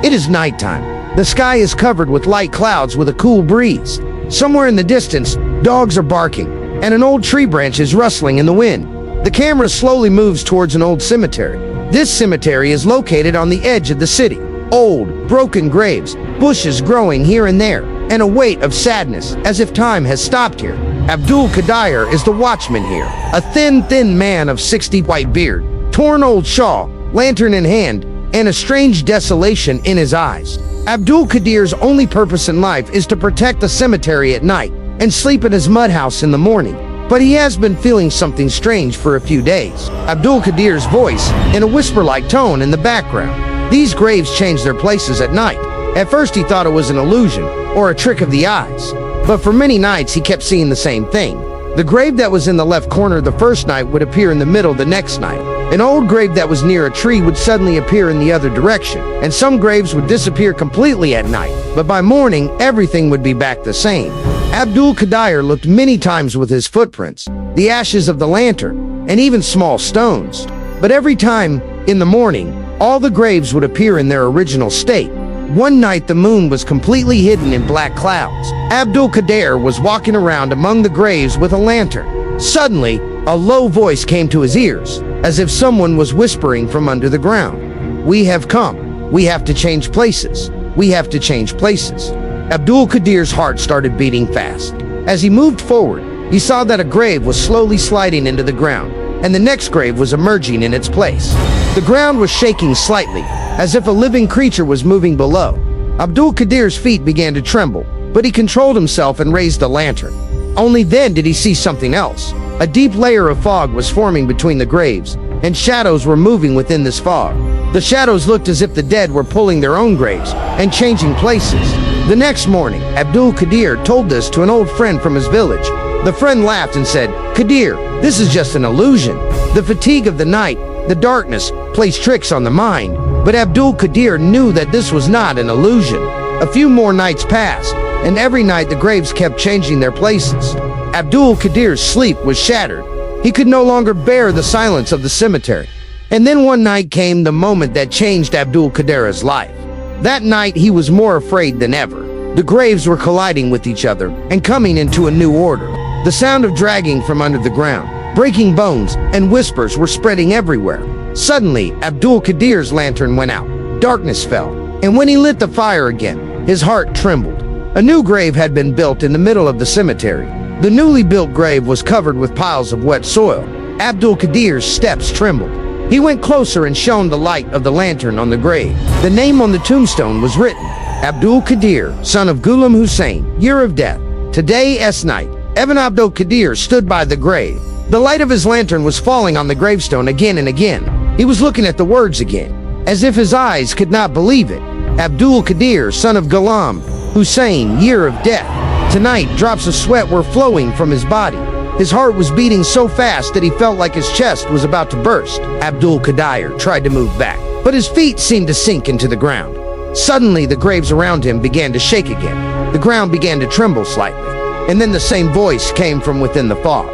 It is nighttime. The sky is covered with light clouds with a cool breeze. Somewhere in the distance, dogs are barking, and an old tree branch is rustling in the wind. The camera slowly moves towards an old cemetery. This cemetery is located on the edge of the city. Old, broken graves, bushes growing here and there, and a weight of sadness, as if time has stopped here. Abdul Qadir is the watchman here, a thin man of 60, white beard, torn old shawl, lantern in hand, and a strange desolation in his eyes. Abdul Qadir's only purpose in life is to protect the cemetery at night and sleep in his mud house in the morning. But he has been feeling something strange for a few days. Abdul Qadir's voice in a whisper-like tone in the background. These graves change their places at night. At first he thought it was an illusion or a trick of the eyes. But for many nights he kept seeing the same thing. The grave that was in the left corner the first night would appear in the middle the next night. An old grave that was near a tree would suddenly appear in the other direction, and some graves would disappear completely at night. But by morning, everything would be back the same. Abdul Qadir looked many times with his footprints, the ashes of the lantern, and even small stones. But every time, in the morning, all the graves would appear in their original state. One night the moon was completely hidden in black clouds. Abdul Qadir was walking around among the graves with a lantern. Suddenly, a low voice came to his ears, as if someone was whispering from under the ground. "We have come. We have to change places. We have to change places." Abdul Qadir's heart started beating fast. As he moved forward, he saw that a grave was slowly sliding into the ground, and the next grave was emerging in its place. The ground was shaking slightly, as if a living creature was moving below. Abdul Qadir's feet began to tremble, but he controlled himself and raised the lantern. Only then did he see something else. A deep layer of fog was forming between the graves, and shadows were moving within this fog. The shadows looked as if the dead were pulling their own graves and changing places. The next morning, Abdul Qadir told this to an old friend from his village. The friend laughed and said, "Qadir, this is just an illusion. The fatigue of the night, the darkness, plays tricks on the mind." But Abdul Qadir knew that this was not an illusion. A few more nights passed, and every night the graves kept changing their places. Abdul Qadir's sleep was shattered. He could no longer bear the silence of the cemetery. And then one night came the moment that changed Abdul Qadir's life. That night he was more afraid than ever. The graves were colliding with each other and coming into a new order. The sound of dragging from under the ground, breaking bones, and whispers were spreading everywhere. Suddenly, Abdul Qadir's lantern went out. Darkness fell, and when he lit the fire again, his heart trembled. A new grave had been built in the middle of the cemetery. The newly built grave was covered with piles of wet soil. Abdul Qadir's steps trembled. He went closer and shone the light of the lantern on the grave. The name on the tombstone was written, Abdul Qadir, son of Ghulam Hussain, year of death. Today's night, Ibn Abdul Qadir stood by the grave. The light of his lantern was falling on the gravestone again and again. He was looking at the words again, as if his eyes could not believe it. Abdul Qadir, son of Ghulam Hussain, year of death. Tonight, drops of sweat were flowing from his body. His heart was beating so fast that he felt like his chest was about to burst. Abdul Qadir tried to move back, but his feet seemed to sink into the ground. Suddenly, the graves around him began to shake again. The ground began to tremble slightly, and then the same voice came from within the fog.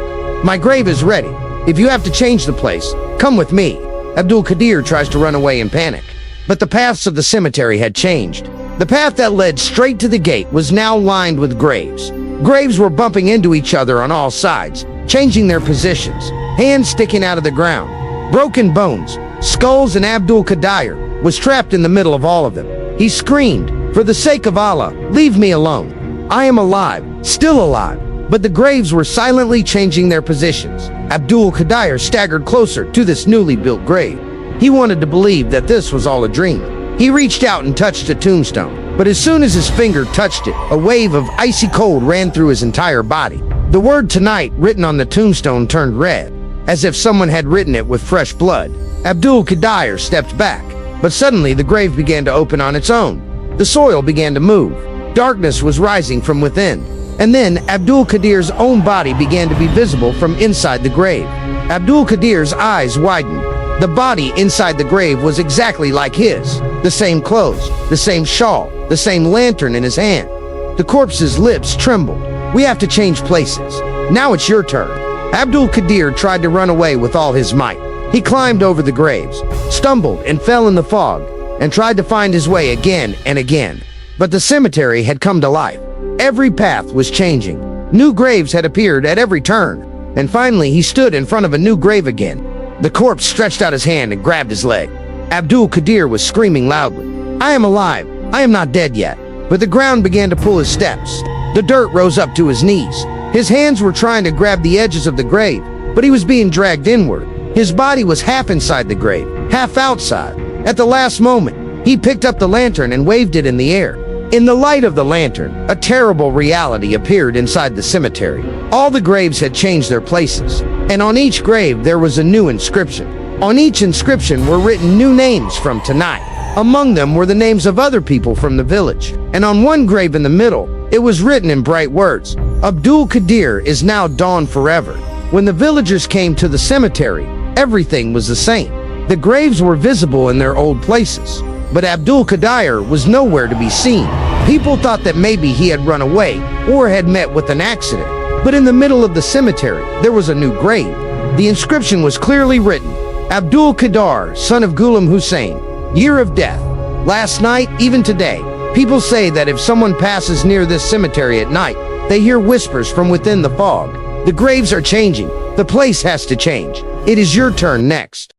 "My grave is ready. If you have to change the place, come with me." Abdul Qadir tries to run away in panic, but the paths of the cemetery had changed. The path that led straight to the gate was now lined with graves. Graves were bumping into each other on all sides, changing their positions, hands sticking out of the ground, broken bones, skulls, and Abdul Qadir was trapped in the middle of all of them. He screamed, "For the sake of Allah, leave me alone. I am alive, still alive." But the graves were silently changing their positions. Abdul Qadir staggered closer to this newly built grave. He wanted to believe that this was all a dream. He reached out and touched a tombstone, but as soon as his finger touched it, a wave of icy cold ran through his entire body. The word "tonight" written on the tombstone turned red, as if someone had written it with fresh blood. Abdul Qadir stepped back, but suddenly the grave began to open on its own. The soil began to move. Darkness was rising from within. And then Abdul Qadir's own body began to be visible from inside the grave. Abdul Qadir's eyes widened. The body inside the grave was exactly like his. The same clothes, the same shawl, the same lantern in his hand. The corpse's lips trembled. "We have to change places. Now it's your turn." Abdul Qadir tried to run away with all his might. He climbed over the graves, stumbled, and fell in the fog. and tried to find his way again and again. But the cemetery had come to life. Every path was changing. New graves had appeared at every turn. And finally, he stood in front of a new grave again. The corpse stretched out his hand and grabbed his leg. Abdul Qadir was screaming loudly, "I am alive. I am not dead yet." But the ground began to pull his steps. The dirt rose up to his knees. His hands were trying to grab the edges of the grave, but he was being dragged inward. His body was half inside the grave, half outside. At the last moment, he picked up the lantern and waved it in the air. In the light of the lantern, a terrible reality appeared inside the cemetery. All the graves had changed their places, and on each grave there was a new inscription. On each inscription were written new names from tonight. Among them were the names of other people from the village. And on one grave in the middle, it was written in bright words, "Abdul Qadir is now gone forever." When the villagers came to the cemetery, everything was the same. The graves were visible in their old places, but Abdul Qadir was nowhere to be seen. People thought that maybe he had run away or had met with an accident. But in the middle of the cemetery, there was a new grave. The inscription was clearly written, "Abdul Qadir, son of Ghulam Hussein, year of death." Last night, even today, people say that if someone passes near this cemetery at night, they hear whispers from within the fog. The graves are changing. The place has to change. It is your turn next.